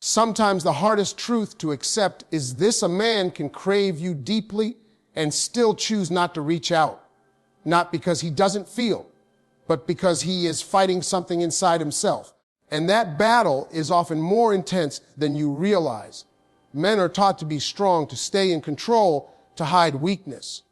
Sometimes the hardest truth to accept is this: a man can crave you deeply and still choose not to reach out. Not because he doesn't feel, but because he is fighting something inside himself. And that battle is often more intense than you realize. Men are taught to be strong, to stay in control, to hide weakness.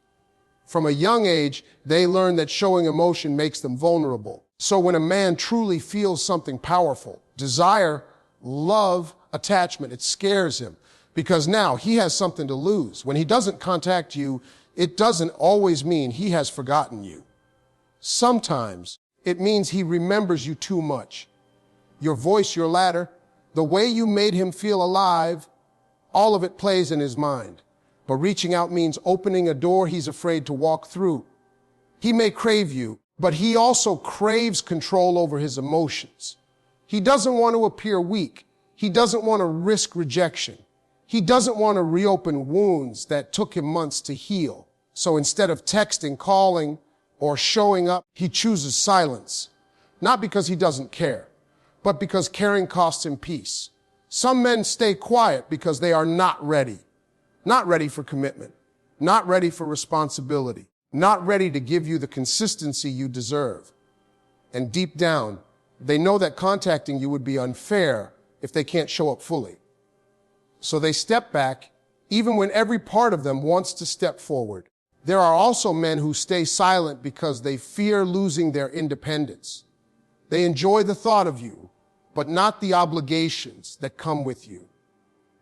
From a young age, they learn that showing emotion makes them vulnerable. So when a man truly feels something powerful, desire, love, attachment, it scares him because now he has something to lose. When he doesn't contact you, it doesn't always mean he has forgotten you. Sometimes it means he remembers you too much. Your voice, your ladder, the way you made him feel alive, all of it plays in his mind. But reaching out means opening a door he's afraid to walk through. He may crave you, but he also craves control over his emotions. He doesn't want to appear weak. He doesn't want to risk rejection. He doesn't want to reopen wounds that took him months to heal. So instead of texting, calling, or showing up, he chooses silence. Not because he doesn't care, but because caring costs him peace. Some men stay quiet because they are not ready. Not ready for commitment. Not ready for responsibility. Not ready to give you the consistency you deserve. And deep down, they know that contacting you would be unfair if they can't show up fully. So they step back, even when every part of them wants to step forward. There are also men who stay silent because they fear losing their independence. They enjoy the thought of you, but not the obligations that come with you.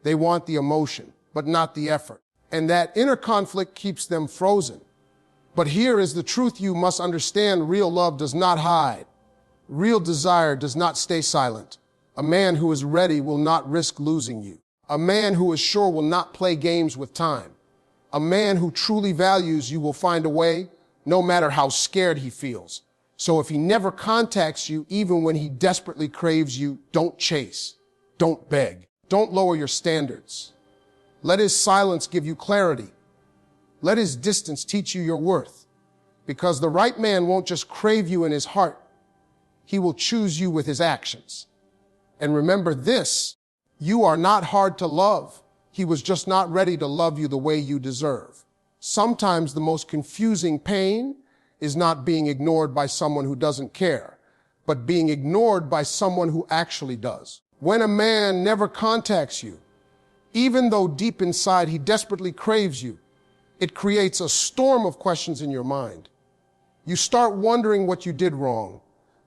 They want the emotion, but not the effort. And that inner conflict keeps them frozen. But here is the truth you must understand: real love does not hide. Real desire does not stay silent. A man who is ready will not risk losing you. A man who is sure will not play games with time. A man who truly values you will find a way, no matter how scared he feels. So if he never contacts you, even when he desperately craves you, don't chase. Don't beg. Don't lower your standards. Let his silence give you clarity. Let his distance teach you your worth. Because the right man won't just crave you in his heart. He will choose you with his actions. And remember this: you are not hard to love. He was just not ready to love you the way you deserve. Sometimes the most confusing pain is not being ignored by someone who doesn't care, but being ignored by someone who actually does. When a man never contacts you, even though deep inside he desperately craves you, it creates a storm of questions in your mind. You start wondering what you did wrong,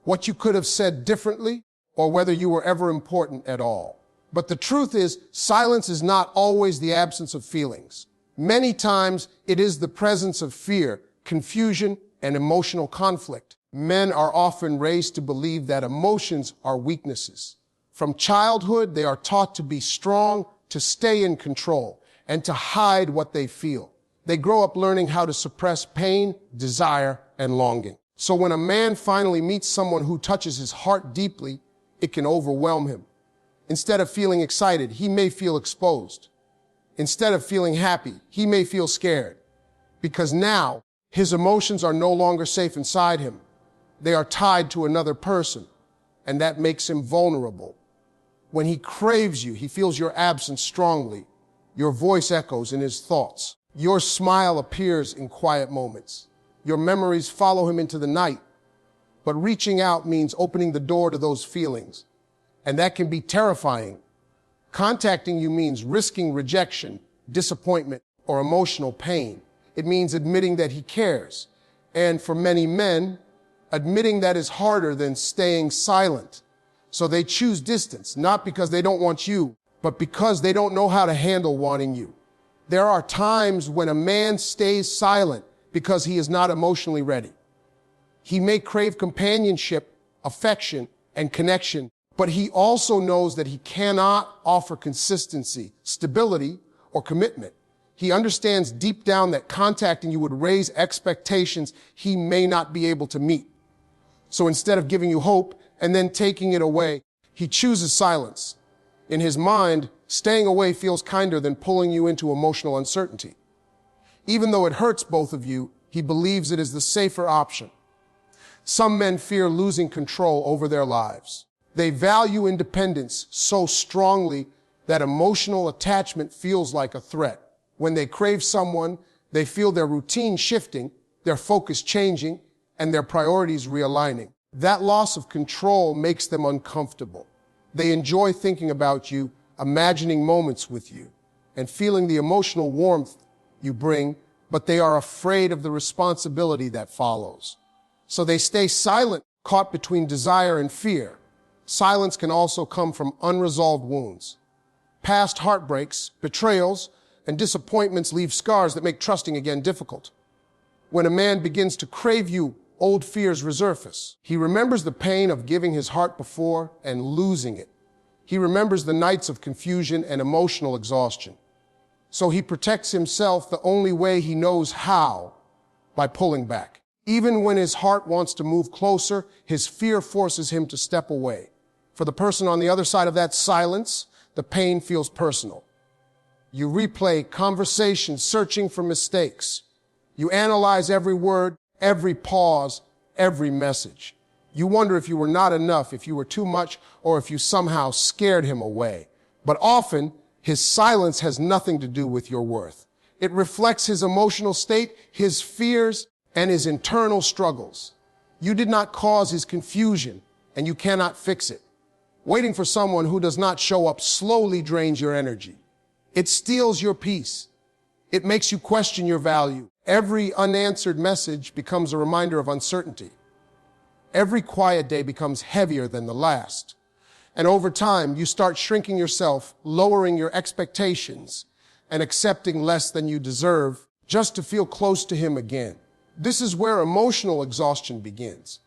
what you could have said differently, or whether you were ever important at all. But the truth is, silence is not always the absence of feelings. Many times, it is the presence of fear, confusion, and emotional conflict. Men are often raised to believe that emotions are weaknesses. From childhood, they are taught to be strong, to stay in control, and to hide what they feel. They grow up learning how to suppress pain, desire, and longing. So when a man finally meets someone who touches his heart deeply, it can overwhelm him. Instead of feeling excited, he may feel exposed. Instead of feeling happy, he may feel scared. Because now, his emotions are no longer safe inside him. They are tied to another person, and that makes him vulnerable. When he craves you, he feels your absence strongly. Your voice echoes in his thoughts. Your smile appears in quiet moments. Your memories follow him into the night. But reaching out means opening the door to those feelings. And that can be terrifying. Contacting you means risking rejection, disappointment, or emotional pain. It means admitting that he cares. And for many men, admitting that is harder than staying silent. So they choose distance, not because they don't want you, but because they don't know how to handle wanting you. There are times when a man stays silent because he is not emotionally ready. He may crave companionship, affection, and connection, but he also knows that he cannot offer consistency, stability, or commitment. He understands deep down that contacting you would raise expectations he may not be able to meet. So instead of giving you hope and then taking it away, he chooses silence. In his mind, staying away feels kinder than pulling you into emotional uncertainty. Even though it hurts both of you, he believes it is the safer option. Some men fear losing control over their lives. They value independence so strongly That emotional attachment feels like a threat. When they crave someone, they feel their routine shifting, their focus changing, and their priorities realigning. That loss of control makes them uncomfortable. They enjoy thinking about you, imagining moments with you, and feeling the emotional warmth you bring, but they are afraid of the responsibility that follows. So they stay silent, caught between desire and fear. Silence can also come from unresolved wounds. Past heartbreaks, betrayals, and disappointments leave scars that make trusting again difficult. When a man begins to crave you, old fears resurface. He remembers the pain of giving his heart before and losing it. He remembers the nights of confusion and emotional exhaustion. So he protects himself the only way he knows how, by pulling back. Even when his heart wants to move closer, his fear forces him to step away. For the person on the other side of that silence, the pain feels personal. You replay conversations searching for mistakes. You analyze every word, every pause, every message. You wonder if you were not enough, if you were too much, or if you somehow scared him away. But often, his silence has nothing to do with your worth. It reflects his emotional state, his fears, and his internal struggles. You did not cause his confusion, and you cannot fix it. Waiting for someone who does not show up slowly drains your energy. It steals your peace. It makes you question your value. Every unanswered message becomes a reminder of uncertainty. Every quiet day becomes heavier than the last. And over time, you start shrinking yourself, lowering your expectations, and accepting less than you deserve just to feel close to him again. This is where emotional exhaustion begins.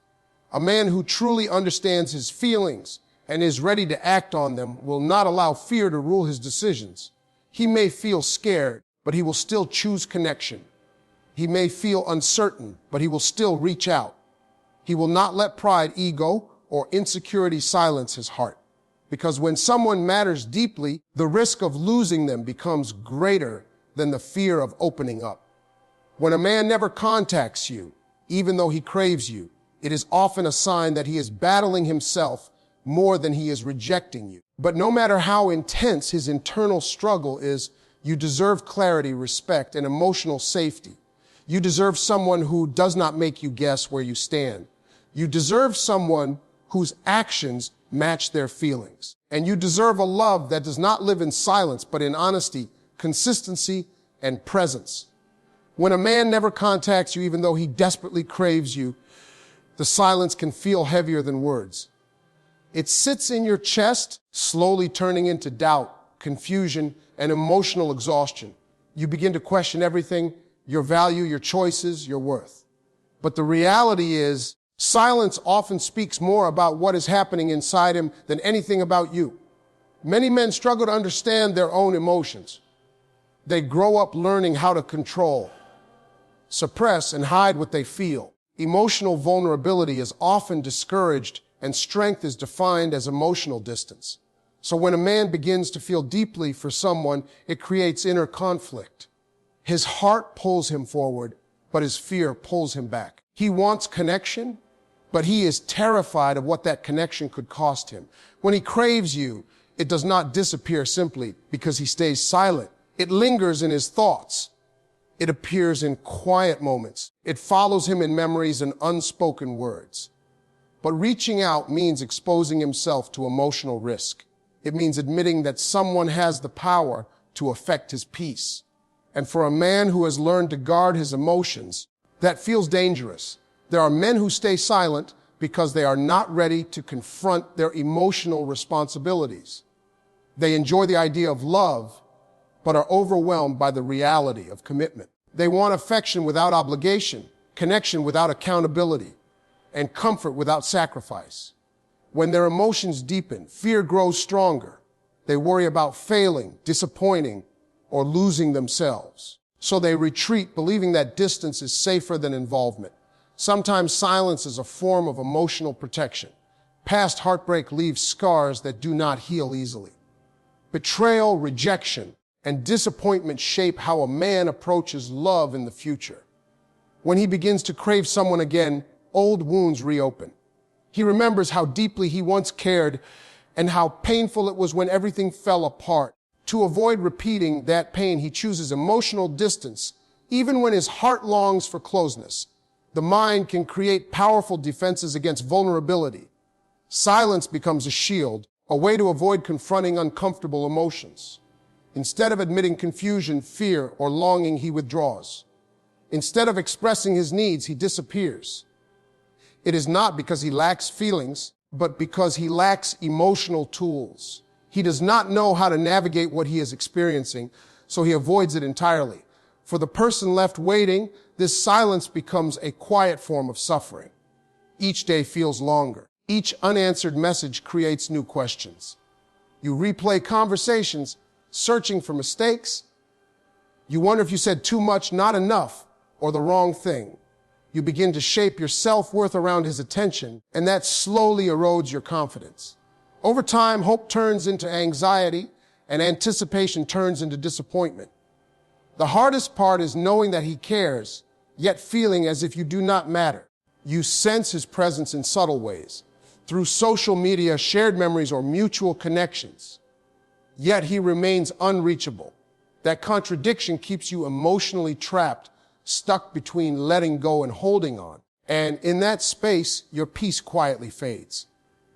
A man who truly understands his feelings and is ready to act on them will not allow fear to rule his decisions. He may feel scared, but he will still choose connection. He may feel uncertain, but he will still reach out. He will not let pride, ego, or insecurity silence his heart. Because when someone matters deeply, the risk of losing them becomes greater than the fear of opening up. When a man never contacts you, even though he craves you, it is often a sign that he is battling himself more than he is rejecting you. But no matter how intense his internal struggle is, you deserve clarity, respect, and emotional safety. You deserve someone who does not make you guess where you stand. You deserve someone whose actions match their feelings. And you deserve a love that does not live in silence, but in honesty, consistency, and presence. When a man never contacts you, even though he desperately craves you, the silence can feel heavier than words. It sits in your chest, slowly turning into doubt, confusion, and emotional exhaustion. You begin to question everything, your value, your choices, your worth. But the reality is, silence often speaks more about what is happening inside him than anything about you. Many men struggle to understand their own emotions. They grow up learning how to control, suppress, and hide what they feel. Emotional vulnerability is often discouraged, and strength is defined as emotional distance. So when a man begins to feel deeply for someone, it creates inner conflict. His heart pulls him forward, but his fear pulls him back. He wants connection, but he is terrified of what that connection could cost him. When he craves you, it does not disappear simply because he stays silent. It lingers in his thoughts. It appears in quiet moments. It follows him in memories and unspoken words. But reaching out means exposing himself to emotional risk. It means admitting that someone has the power to affect his peace. And for a man who has learned to guard his emotions, that feels dangerous. There are men who stay silent because they are not ready to confront their emotional responsibilities. They enjoy the idea of love, but are overwhelmed by the reality of commitment. They want affection without obligation, connection without accountability, and comfort without sacrifice. When their emotions deepen, fear grows stronger. They worry about failing, disappointing, or losing themselves. So they retreat, believing that distance is safer than involvement. Sometimes silence is a form of emotional protection. Past heartbreak leaves scars that do not heal easily. Betrayal, rejection, and disappointment shape how a man approaches love in the future. When he begins to crave someone again, old wounds reopen. He remembers how deeply he once cared and how painful it was when everything fell apart. To avoid repeating that pain, he chooses emotional distance, even when his heart longs for closeness. The mind can create powerful defenses against vulnerability. Silence becomes a shield, a way to avoid confronting uncomfortable emotions. Instead of admitting confusion, fear, or longing, he withdraws. Instead of expressing his needs, he disappears. It is not because he lacks feelings, but because he lacks emotional tools. He does not know how to navigate what he is experiencing, so he avoids it entirely. For the person left waiting, this silence becomes a quiet form of suffering. Each day feels longer. Each unanswered message creates new questions. You replay conversations, searching for mistakes. You wonder if you said too much, not enough, or the wrong thing. You begin to shape your self-worth around his attention, and that slowly erodes your confidence. Over time, hope turns into anxiety, and anticipation turns into disappointment. The hardest part is knowing that he cares, yet feeling as if you do not matter. You sense his presence in subtle ways, through social media, shared memories, or mutual connections. Yet he remains unreachable. That contradiction keeps you emotionally trapped, stuck between letting go and holding on. And in that space, your peace quietly fades.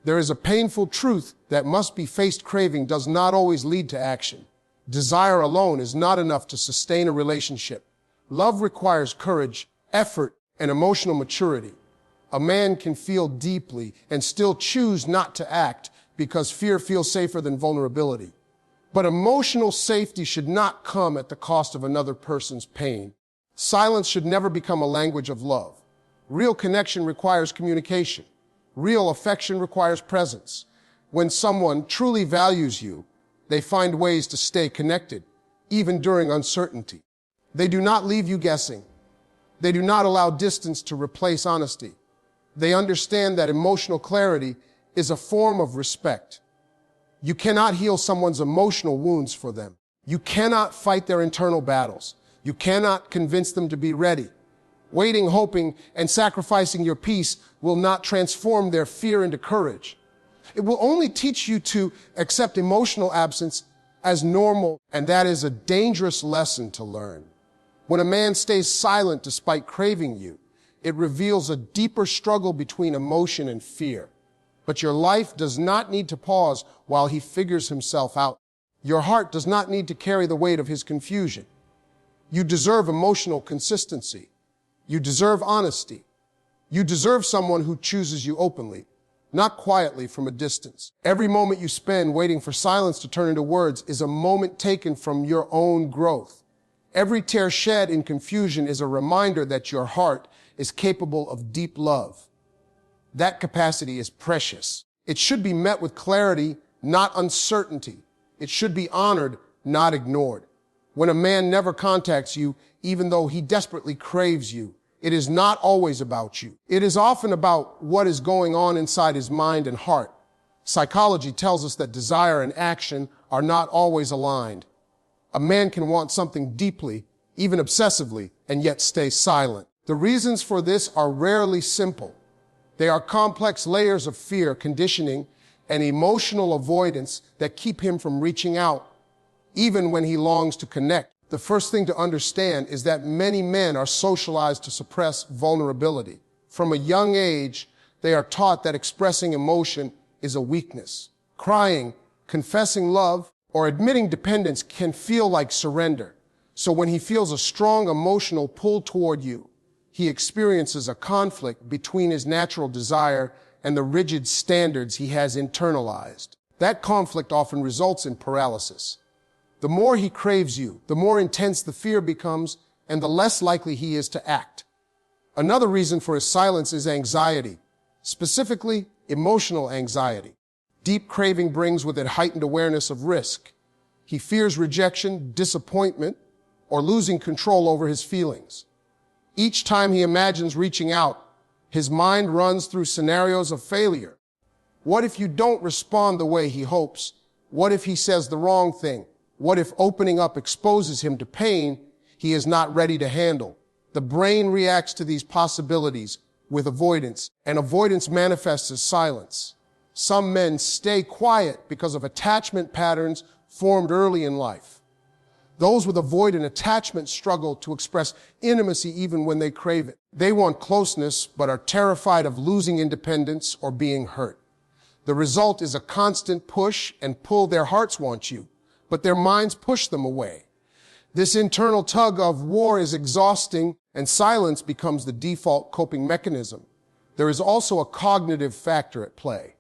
There is a painful truth that must be faced. Craving does not always lead to action. Desire alone is not enough to sustain a relationship. Love requires courage, effort, and emotional maturity. A man can feel deeply and still choose not to act because fear feels safer than vulnerability. But emotional safety should not come at the cost of another person's pain. Silence should never become a language of love. Real connection requires communication. Real affection requires presence. When someone truly values you, they find ways to stay connected, even during uncertainty. They do not leave you guessing. They do not allow distance to replace honesty. They understand that emotional clarity is a form of respect. You cannot heal someone's emotional wounds for them. You cannot fight their internal battles. You cannot convince them to be ready. Waiting, hoping, and sacrificing your peace will not transform their fear into courage. It will only teach you to accept emotional absence as normal, and that is a dangerous lesson to learn. When a man stays silent despite craving you, it reveals a deeper struggle between emotion and fear. But your life does not need to pause while he figures himself out. Your heart does not need to carry the weight of his confusion. You deserve emotional consistency. You deserve honesty. You deserve someone who chooses you openly, not quietly from a distance. Every moment you spend waiting for silence to turn into words is a moment taken from your own growth. Every tear shed in confusion is a reminder that your heart is capable of deep love. That capacity is precious. It should be met with clarity, not uncertainty. It should be honored, not ignored. When a man never contacts you, even though he desperately craves you, it is not always about you. It is often about what is going on inside his mind and heart. Psychology tells us that desire and action are not always aligned. A man can want something deeply, even obsessively, and yet stay silent. The reasons for this are rarely simple. They are complex layers of fear, conditioning, and emotional avoidance that keep him from reaching out, even when he longs to connect. The first thing to understand is that many men are socialized to suppress vulnerability. From a young age, they are taught that expressing emotion is a weakness. Crying, confessing love, or admitting dependence can feel like surrender. So when he feels a strong emotional pull toward you, he experiences a conflict between his natural desire and the rigid standards he has internalized. That conflict often results in paralysis. The more he craves you, the more intense the fear becomes, and the less likely he is to act. Another reason for his silence is anxiety, specifically emotional anxiety. Deep craving brings with it heightened awareness of risk. He fears rejection, disappointment, or losing control over his feelings. Each time he imagines reaching out, his mind runs through scenarios of failure. What if you don't respond the way he hopes? What if he says the wrong thing? What if opening up exposes him to pain he is not ready to handle? The brain reacts to these possibilities with avoidance, and avoidance manifests as silence. Some men stay quiet because of attachment patterns formed early in life. Those with avoidant attachment struggle to express intimacy even when they crave it. They want closeness, but are terrified of losing independence or being hurt. The result is a constant push and pull. Their hearts want you, but their minds push them away. This internal tug of war is exhausting, and silence becomes the default coping mechanism. There is also a cognitive factor at play.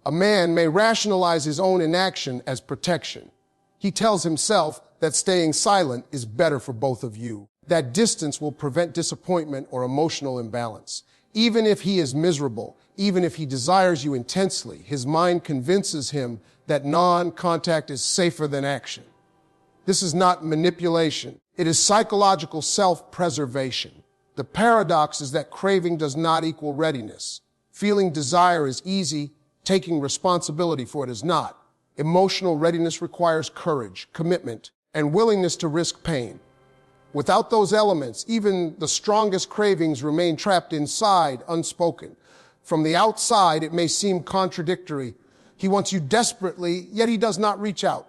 A man may rationalize his own inaction as protection. He tells himself that staying silent is better for both of you. That distance will prevent disappointment or emotional imbalance. Even if he is miserable, even if he desires you intensely, his mind convinces him that non-contact is safer than action. This is not manipulation. It is psychological self-preservation. The paradox is that craving does not equal readiness. Feeling desire is easy, taking responsibility for it is not. Emotional readiness requires courage, commitment, and willingness to risk pain. Without those elements, even the strongest cravings remain trapped inside, unspoken. From the outside, it may seem contradictory. He wants you desperately, yet he does not reach out.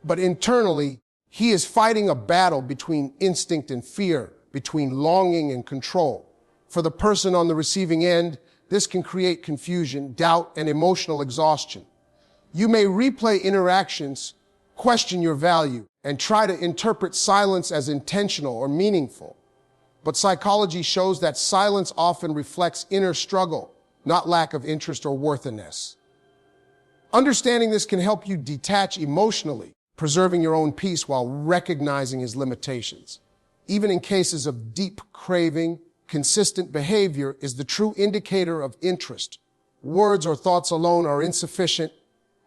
But internally, he is fighting a battle between instinct and fear, between longing and control. For the person on the receiving end, this can create confusion, doubt, and emotional exhaustion. You may replay interactions, question your value, and try to interpret silence as intentional or meaningful. But psychology shows that silence often reflects inner struggle, not lack of interest or worthiness. Understanding this can help you detach emotionally, preserving your own peace while recognizing his limitations. Even in cases of deep craving, consistent behavior is the true indicator of interest. Words or thoughts alone are insufficient.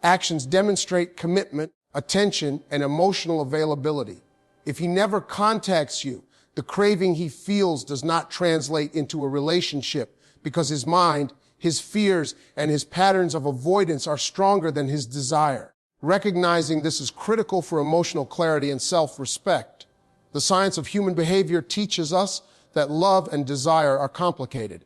Actions demonstrate commitment, attention, and emotional availability. If he never contacts you, the craving he feels does not translate into a relationship because his mind, his fears, and his patterns of avoidance are stronger than his desire. Recognizing this is critical for emotional clarity and self-respect. The science of human behavior teaches us that love and desire are complicated.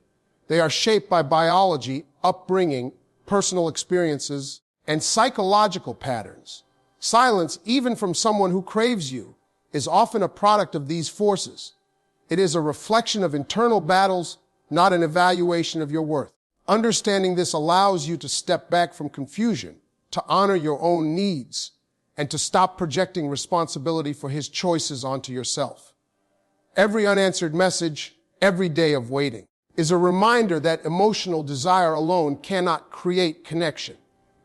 They are shaped by biology, upbringing, personal experiences, and psychological patterns. Silence, even from someone who craves you, is often a product of these forces. It is a reflection of internal battles, not an evaluation of your worth. Understanding this allows you to step back from confusion, to honor your own needs, and to stop projecting responsibility for his choices onto yourself. Every unanswered message, every day of waiting, is a reminder that emotional desire alone cannot create connection.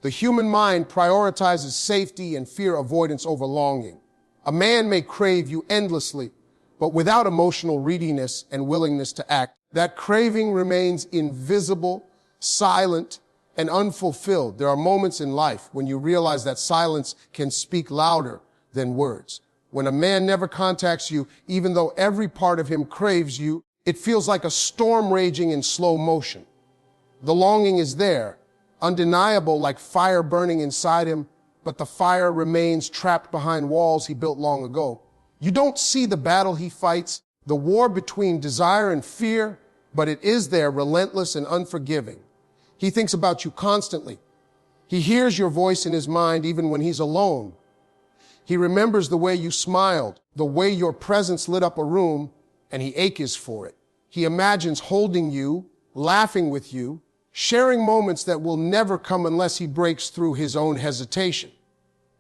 The human mind prioritizes safety and fear avoidance over longing. A man may crave you endlessly, but without emotional readiness and willingness to act, that craving remains invisible, silent, and unfulfilled. There are moments in life when you realize that silence can speak louder than words. When a man never contacts you, even though every part of him craves you, it feels like a storm raging in slow motion. The longing is there, undeniable, like fire burning inside him, but the fire remains trapped behind walls he built long ago. You don't see the battle he fights, the war between desire and fear, but it is there, relentless and unforgiving. He thinks about you constantly. He hears your voice in his mind even when he's alone. He remembers the way you smiled, the way your presence lit up a room, and he aches for it. He imagines holding you, laughing with you, sharing moments that will never come unless he breaks through his own hesitation.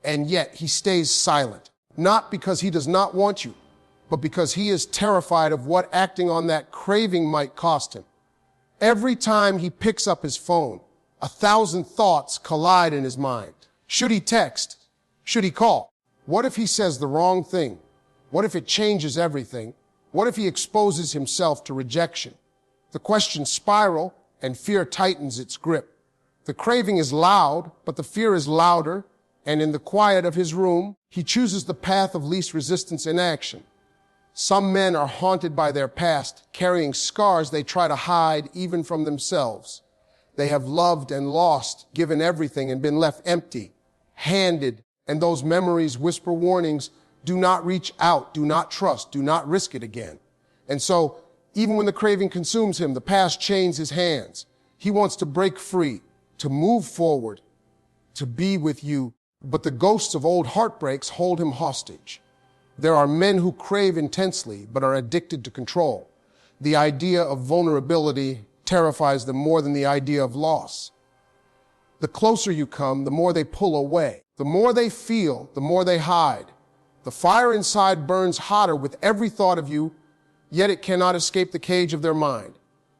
And yet he stays silent, not because he does not want you, but because he is terrified of what acting on that craving might cost him. Every time he picks up his phone, 1,000 thoughts collide in his mind. Should he text? Should he call? What if he says the wrong thing? What if it changes everything? What if he exposes himself to rejection? The questions spiral and fear tightens its grip. The craving is loud, but the fear is louder, and in the quiet of his room, he chooses the path of least resistance in action. Some men are haunted by their past, carrying scars they try to hide even from themselves. They have loved and lost, given everything and been left empty, handed, and those memories whisper warnings, do not reach out, do not trust, do not risk it again. And so, even when the craving consumes him, the past chains his hands. He wants to break free, to move forward, to be with you, but the ghosts of old heartbreaks hold him hostage. There are men who crave intensely but are addicted to control. The idea of vulnerability terrifies them more than the idea of loss. The closer you come, the more they pull away. The more they feel, the more they hide. The fire inside burns hotter with every thought of you, yet it cannot escape the cage of their mind.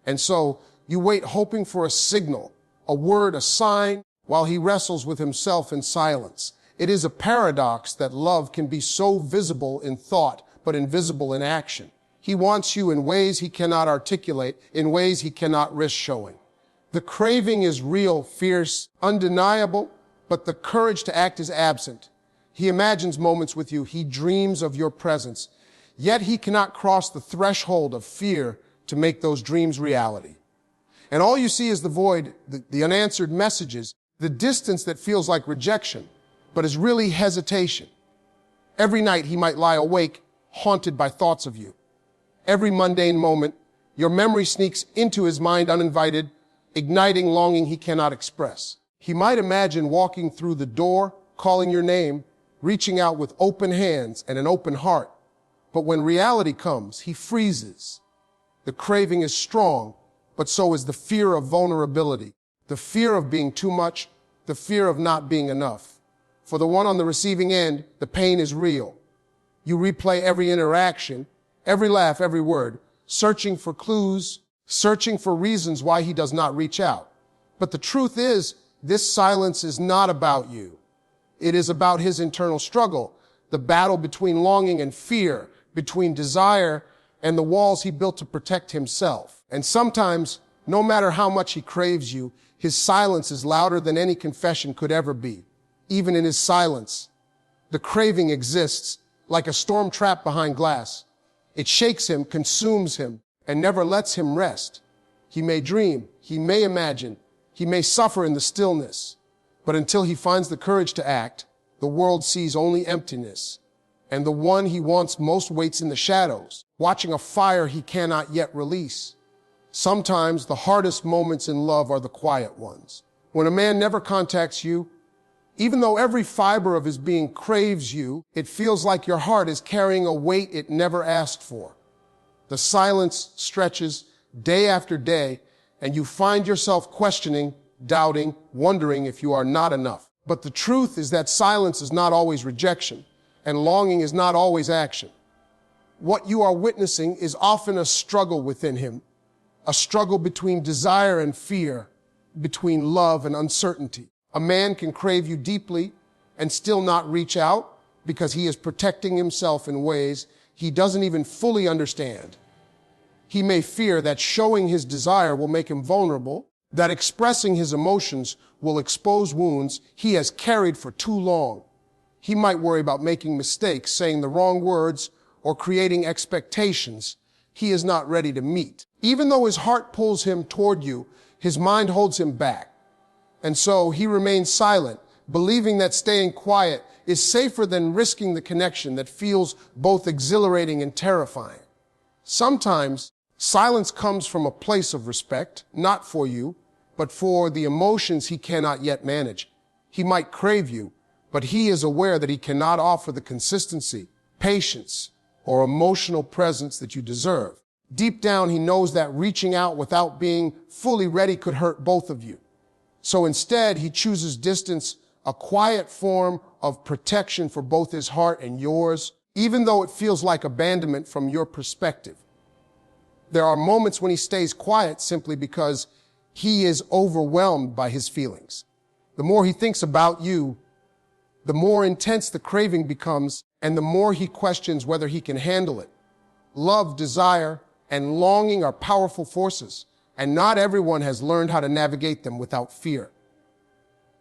And so you wait hoping for a signal, a word, a sign, while he wrestles with himself in silence. It is a paradox that love can be so visible in thought, but invisible in action. He wants you in ways he cannot articulate, in ways he cannot risk showing. The craving is real, fierce, undeniable, but the courage to act is absent. He imagines moments with you. He dreams of your presence. Yet he cannot cross the threshold of fear to make those dreams reality. And all you see is the void, the unanswered messages, the distance that feels like rejection, but is really hesitation. Every night he might lie awake, haunted by thoughts of you. Every mundane moment, your memory sneaks into his mind uninvited, igniting longing he cannot express. He might imagine walking through the door, calling your name, reaching out with open hands and an open heart. But when reality comes, he freezes. The craving is strong, but so is the fear of vulnerability, the fear of being too much, the fear of not being enough. For the one on the receiving end, the pain is real. You replay every interaction, every laugh, every word, searching for clues, searching for reasons why he does not reach out. But the truth is, this silence is not about you. It is about his internal struggle, the battle between longing and fear, between desire and the walls he built to protect himself. And sometimes, no matter how much he craves you, his silence is louder than any confession could ever be. Even in his silence, the craving exists like a storm trapped behind glass. It shakes him, consumes him, and never lets him rest. He may dream, he may imagine, he may suffer in the stillness, but until he finds the courage to act, the world sees only emptiness. And the one he wants most waits in the shadows, watching a fire he cannot yet release. Sometimes the hardest moments in love are the quiet ones. When a man never contacts you, even though every fiber of his being craves you, it feels like your heart is carrying a weight it never asked for. The silence stretches day after day, and you find yourself questioning, doubting, wondering if you are not enough. But the truth is that silence is not always rejection, and longing is not always action. What you are witnessing is often a struggle within him, a struggle between desire and fear, between love and uncertainty. A man can crave you deeply and still not reach out because he is protecting himself in ways he doesn't even fully understand. He may fear that showing his desire will make him vulnerable, that expressing his emotions will expose wounds he has carried for too long. He might worry about making mistakes, saying the wrong words, or creating expectations he is not ready to meet. Even though his heart pulls him toward you, his mind holds him back. And so he remains silent, believing that staying quiet is safer than risking the connection that feels both exhilarating and terrifying. Sometimes silence comes from a place of respect, not for you, but for the emotions he cannot yet manage. He might crave you, but he is aware that he cannot offer the consistency, patience, or emotional presence that you deserve. Deep down, he knows that reaching out without being fully ready could hurt both of you. So instead, he chooses distance, a quiet form of protection for both his heart and yours, even though it feels like abandonment from your perspective. There are moments when he stays quiet simply because he is overwhelmed by his feelings. The more he thinks about you, the more intense the craving becomes, and the more he questions whether he can handle it. Love, desire, and longing are powerful forces, and not everyone has learned how to navigate them without fear.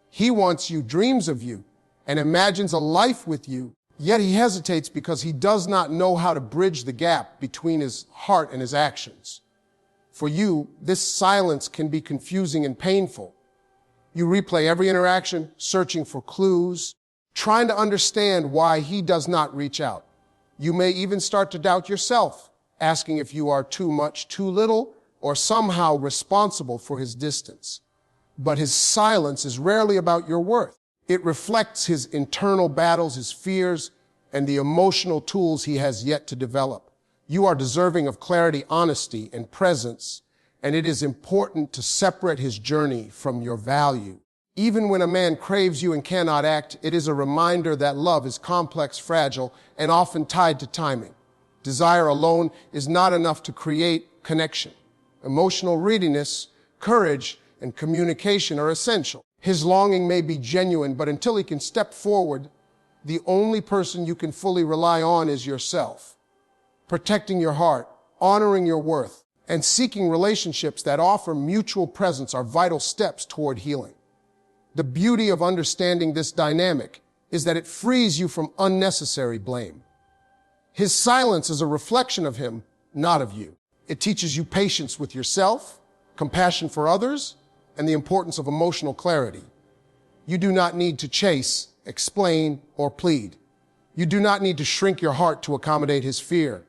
He wants you, dreams of you, and imagines a life with you, yet he hesitates because he does not know how to bridge the gap between his heart and his actions. For you, this silence can be confusing and painful. You replay every interaction, searching for clues, trying to understand why he does not reach out. You may even start to doubt yourself, asking if you are too much, too little, or somehow responsible for his distance. but his silence is rarely about your worth. It reflects his internal battles, his fears, and the emotional tools he has yet to develop. You are deserving of clarity, honesty, and presence, and it is important to separate his journey from your value. Even when a man craves you and cannot act, it is a reminder that love is complex, fragile, and often tied to timing. Desire alone is not enough to create connection. Emotional readiness, courage, and communication are essential. His longing may be genuine, but until he can step forward, the only person you can fully rely on is yourself. Protecting your heart, honoring your worth, and seeking relationships that offer mutual presence are vital steps toward healing. The beauty of understanding this dynamic is that it frees you from unnecessary blame. His silence is a reflection of him, not of you. It teaches you patience with yourself, compassion for others, and the importance of emotional clarity. You do not need to chase, explain, or plead. You do not need to shrink your heart to accommodate his fear.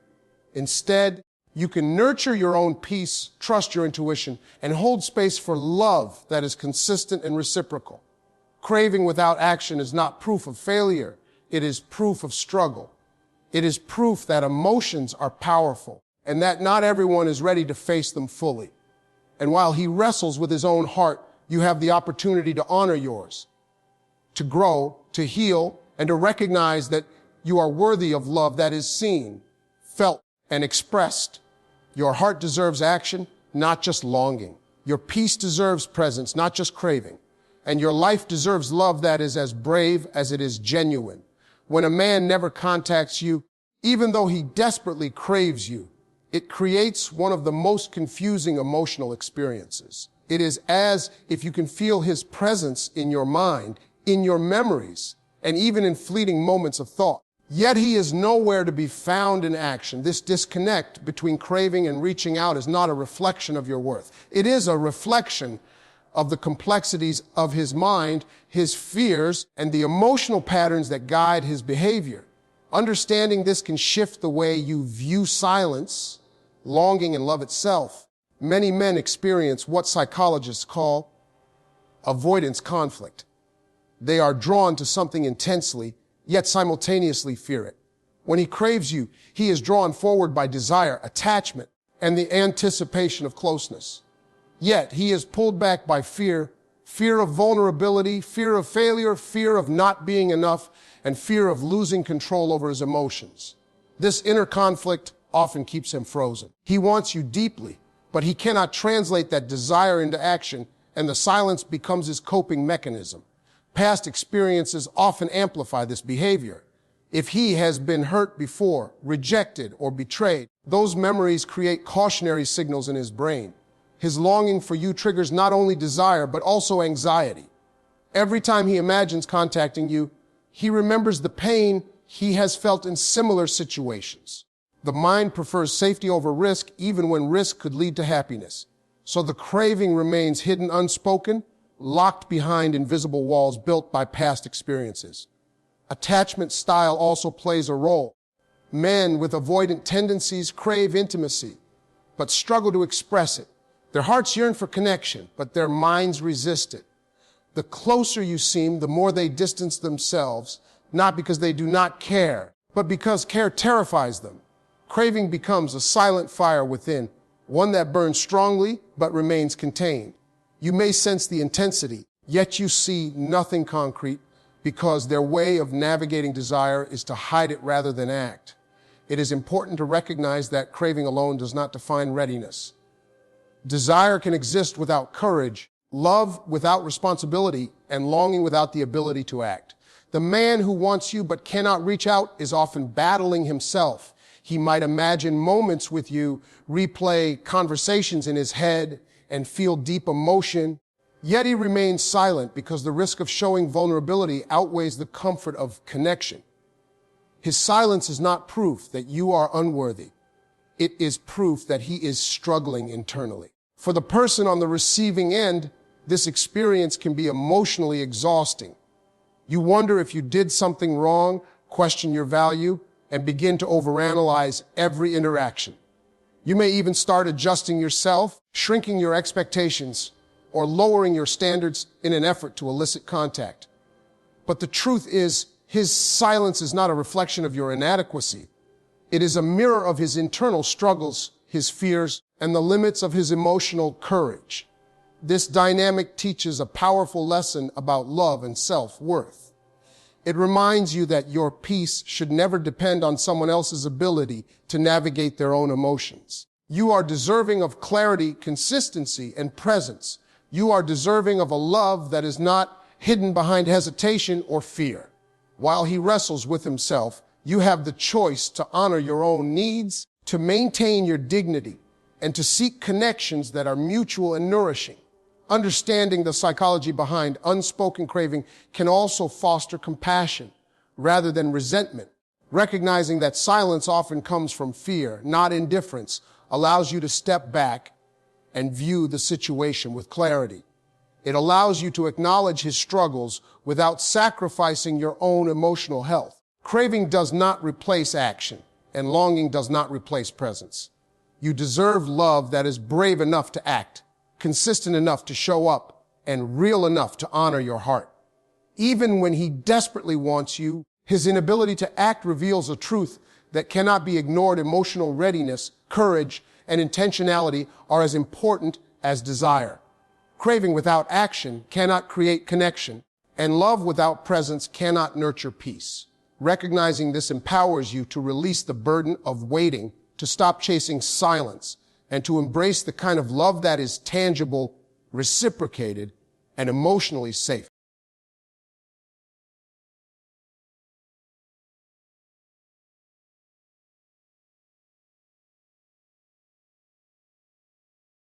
Instead, you can nurture your own peace, trust your intuition, and hold space for love that is consistent and reciprocal. Craving without action is not proof of failure. It is proof of struggle. It is proof that emotions are powerful and that not everyone is ready to face them fully. And while he wrestles with his own heart, you have the opportunity to honor yours, to grow, to heal, and to recognize that you are worthy of love that is seen, felt, and expressed. Your heart deserves action, not just longing. Your peace deserves presence, not just craving. And your life deserves love that is as brave as it is genuine. When a man never contacts you, even though he desperately craves you, it creates one of the most confusing emotional experiences. It is as if you can feel his presence in your mind, in your memories, and even in fleeting moments of thought. Yet he is nowhere to be found in action. This disconnect between craving and reaching out is not a reflection of your worth. It is a reflection of the complexities of his mind, his fears, and the emotional patterns that guide his behavior. Understanding this can shift the way you view silence, longing, and love itself. Many men experience what psychologists call avoidance conflict. They are drawn to something intensely, yet simultaneously fear it. When he craves you, he is drawn forward by desire, attachment, and the anticipation of closeness. Yet he is pulled back by fear, fear of vulnerability, fear of failure, fear of not being enough, and fear of losing control over his emotions. This inner conflict often keeps him frozen. He wants you deeply, but he cannot translate that desire into action, and the silence becomes his coping mechanism. Past experiences often amplify this behavior. If he has been hurt before, rejected, or betrayed, those memories create cautionary signals in his brain. His longing for you triggers not only desire, but also anxiety. Every time he imagines contacting you, he remembers the pain he has felt in similar situations. The mind prefers safety over risk, even when risk could lead to happiness. So the craving remains hidden, unspoken, locked behind invisible walls built by past experiences. Attachment style also plays a role. Men with avoidant tendencies crave intimacy, but struggle to express it. Their hearts yearn for connection, but their minds resist it. The closer you seem, the more they distance themselves, not because they do not care, but because care terrifies them. Craving becomes a silent fire within, one that burns strongly but remains contained. You may sense the intensity, yet you see nothing concrete because their way of navigating desire is to hide it rather than act. It is important to recognize that craving alone does not define readiness. Desire can exist without courage, love without responsibility, and longing without the ability to act. The man who wants you but cannot reach out is often battling himself. He might imagine moments with you, replay conversations in his head, and feel deep emotion, yet he remains silent because the risk of showing vulnerability outweighs the comfort of connection. His silence is not proof that you are unworthy. It is proof that he is struggling internally. For the person on the receiving end, this experience can be emotionally exhausting. You wonder if you did something wrong, question your value, and begin to overanalyze every interaction. You may even start adjusting yourself, shrinking your expectations, or lowering your standards in an effort to elicit contact. But the truth is, his silence is not a reflection of your inadequacy. It is a mirror of his internal struggles, his fears, and the limits of his emotional courage. This dynamic teaches a powerful lesson about love and self-worth. It reminds you that your peace should never depend on someone else's ability to navigate their own emotions. You are deserving of clarity, consistency, and presence. You are deserving of a love that is not hidden behind hesitation or fear. While he wrestles with himself, you have the choice to honor your own needs, to maintain your dignity, and to seek connections that are mutual and nourishing. Understanding the psychology behind unspoken craving can also foster compassion rather than resentment. Recognizing that silence often comes from fear, not indifference, allows you to step back and view the situation with clarity. It allows you to acknowledge his struggles without sacrificing your own emotional health. Craving does not replace action, and longing does not replace presence. You deserve love that is brave enough to act, consistent enough to show up, and real enough to honor your heart. Even when he desperately wants you, his inability to act reveals a truth that cannot be ignored. Emotional readiness, courage, and intentionality are as important as desire. Craving without action cannot create connection, and love without presence cannot nurture peace. Recognizing this empowers you to release the burden of waiting, to stop chasing silence, and to embrace the kind of love that is tangible, reciprocated, and emotionally safe.